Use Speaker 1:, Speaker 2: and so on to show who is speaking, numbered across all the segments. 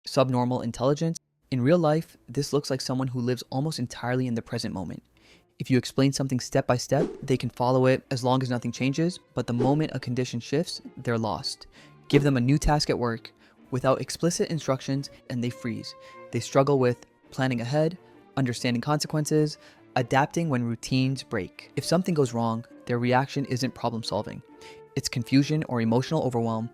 Speaker 1: Subnormal Intelligence. In real life, this looks like someone who lives almost entirely in the present moment. If you explain something step by step, they can follow it as long as nothing changes, but the moment a condition shifts, they're lost. Give them a new task at work without explicit instructions and they freeze. They struggle with planning ahead, understanding consequences, adapting when routines break. If something goes wrong, their reaction isn't problem solving. It's confusion or emotional overwhelm.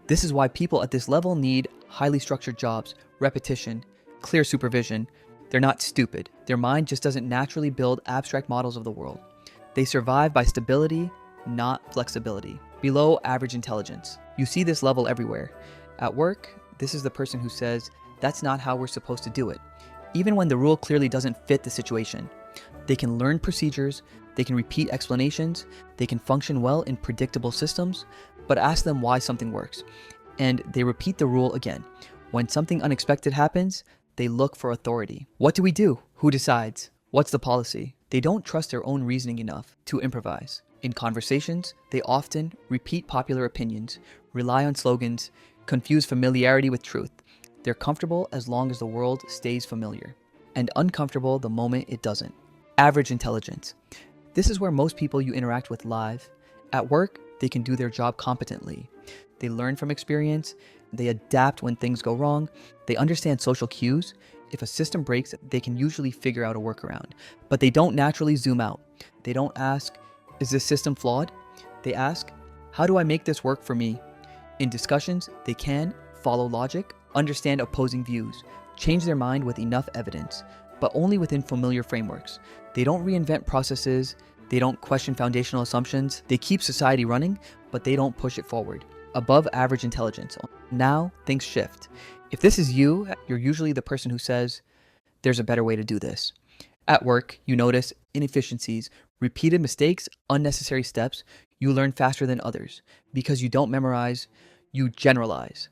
Speaker 1: This is why people at this level need highly structured jobs, repetition, clear supervision. They're not stupid. Their mind just doesn't naturally build abstract models of the world. They survive by stability, not flexibility. Below average intelligence. You see this level everywhere. At work, this is the person who says, that's not how we're supposed to do it, even when the rule clearly doesn't fit the situation. They can learn procedures, they can repeat explanations, they can function well in predictable systems, but ask them why something works. And they repeat the rule again. When something unexpected happens, they look for authority. What do we do? Who decides? What's the policy? They don't trust their own reasoning enough to improvise. In conversations, they often repeat popular opinions, rely on slogans, confuse familiarity with truth. They're comfortable as long as the world stays familiar, and uncomfortable the moment it doesn't. Average intelligence. This is where most people you interact with live. At work, they can do their job competently. They learn from experience. They adapt when things go wrong. They understand social cues. If a system breaks, they can usually figure out a workaround. But they don't naturally zoom out. They don't ask, is this system flawed? They ask, how do I make this work for me? In discussions, they can follow logic, understand opposing views, change their mind with enough evidence, but only within familiar frameworks. They don't reinvent processes. They don't question foundational assumptions. They keep society running, but they don't push it forward. Above average intelligence. Now, things shift. If this is you, you're usually the person who says, there's a better way to do this. At work, you notice inefficiencies, repeated mistakes, unnecessary steps. You learn faster than others. Because you don't memorize, you generalize.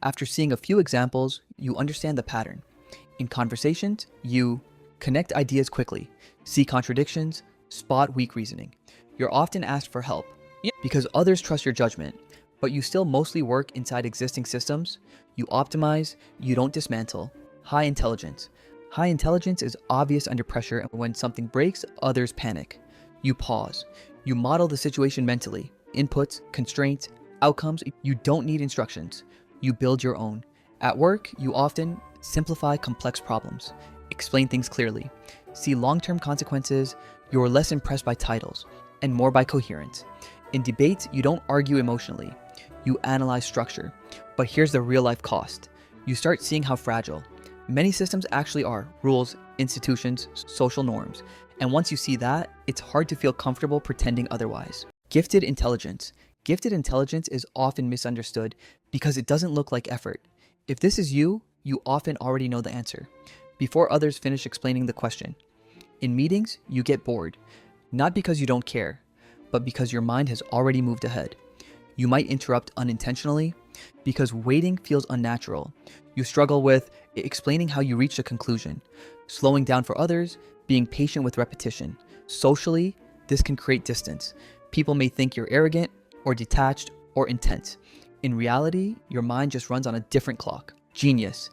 Speaker 1: After seeing a few examples, you understand the pattern. In conversations, you connect ideas quickly, see contradictions, spot weak reasoning. You're often asked for help because others trust your judgment. But you still mostly work inside existing systems. You optimize, you don't dismantle. High intelligence. High intelligence is obvious under pressure, and when something breaks, others panic. You pause. You model the situation mentally. Inputs, constraints, outcomes. You don't need instructions. You build your own. At work, you often simplify complex problems, explain things clearly, see long-term consequences. You're less impressed by titles and more by coherence. In debates, you don't argue emotionally. You analyze structure. But here's the real-life cost. You start seeing how fragile many systems actually are: rules, institutions, social norms. And once you see that, it's hard to feel comfortable pretending otherwise. Gifted intelligence. Gifted intelligence is often misunderstood because it doesn't look like effort. If this is you, you often already know the answer before others finish explaining the question. In meetings, you get bored, not because you don't care, but because your mind has already moved ahead. You might interrupt unintentionally because waiting feels unnatural. You struggle with explaining how you reached a conclusion, slowing down for others, being patient with repetition. Socially, this can create distance. People may think you're arrogant or detached or intense. In reality, your mind just runs on a different clock. Genius.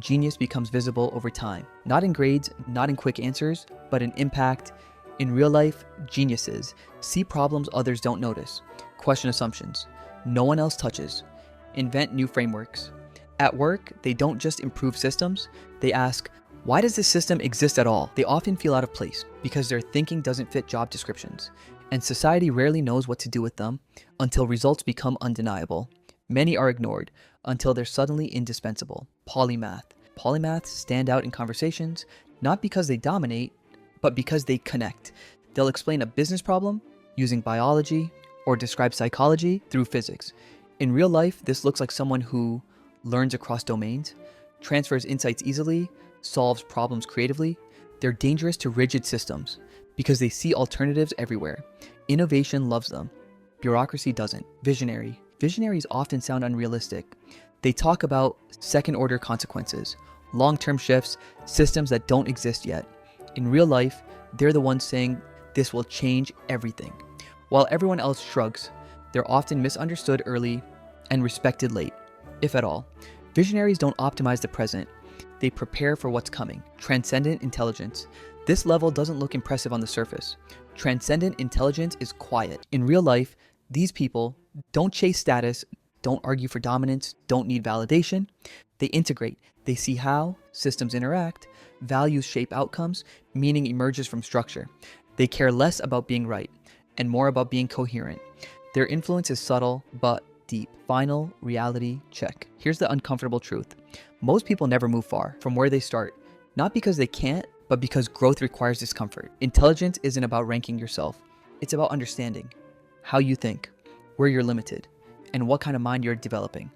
Speaker 1: Genius becomes visible over time, not in grades, not in quick answers, but in impact. In real life, geniuses see problems others don't notice, question assumptions no one else touches, invent new frameworks. At work, they don't just improve systems, they ask, why does this system exist at all? They often feel out of place because their thinking doesn't fit job descriptions, and society rarely knows what to do with them until results become undeniable. Many are ignored until they're suddenly indispensable. Polymath. Polymaths stand out in conversations, not because they dominate, but because they connect. They'll explain a business problem using biology or describe psychology through physics. In real life, this looks like someone who learns across domains, transfers insights easily, solves problems creatively. They're dangerous to rigid systems because they see alternatives everywhere. Innovation loves them. Bureaucracy doesn't. Visionary. Visionaries often sound unrealistic. They talk about second-order consequences, long-term shifts, systems that don't exist yet. In real life, they're the ones saying, this will change everything. While everyone else shrugs, they're often misunderstood early and respected late, if at all. Visionaries don't optimize the present, they prepare for what's coming. Transcendent Intelligence. This level doesn't look impressive on the surface. Transcendent Intelligence is quiet. In real life, these people don't chase status, don't argue for dominance, don't need validation. They integrate. They see how systems interact, values shape outcomes, meaning emerges from structure. They care less about being right and more about being coherent. Their influence is subtle but deep. Final reality check. Here's the uncomfortable truth. Most people never move far from where they start, not because they can't, but because growth requires discomfort. Intelligence isn't about ranking yourself. It's about understanding how you think, where you're limited, and what kind of mind you're developing.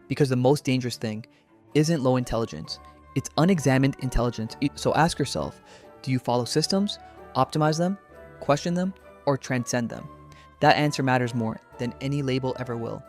Speaker 1: Because the most dangerous thing isn't low intelligence, it's unexamined intelligence. So ask yourself, do you follow systems, optimize them, question them, or transcend them? That answer matters more than any label ever will.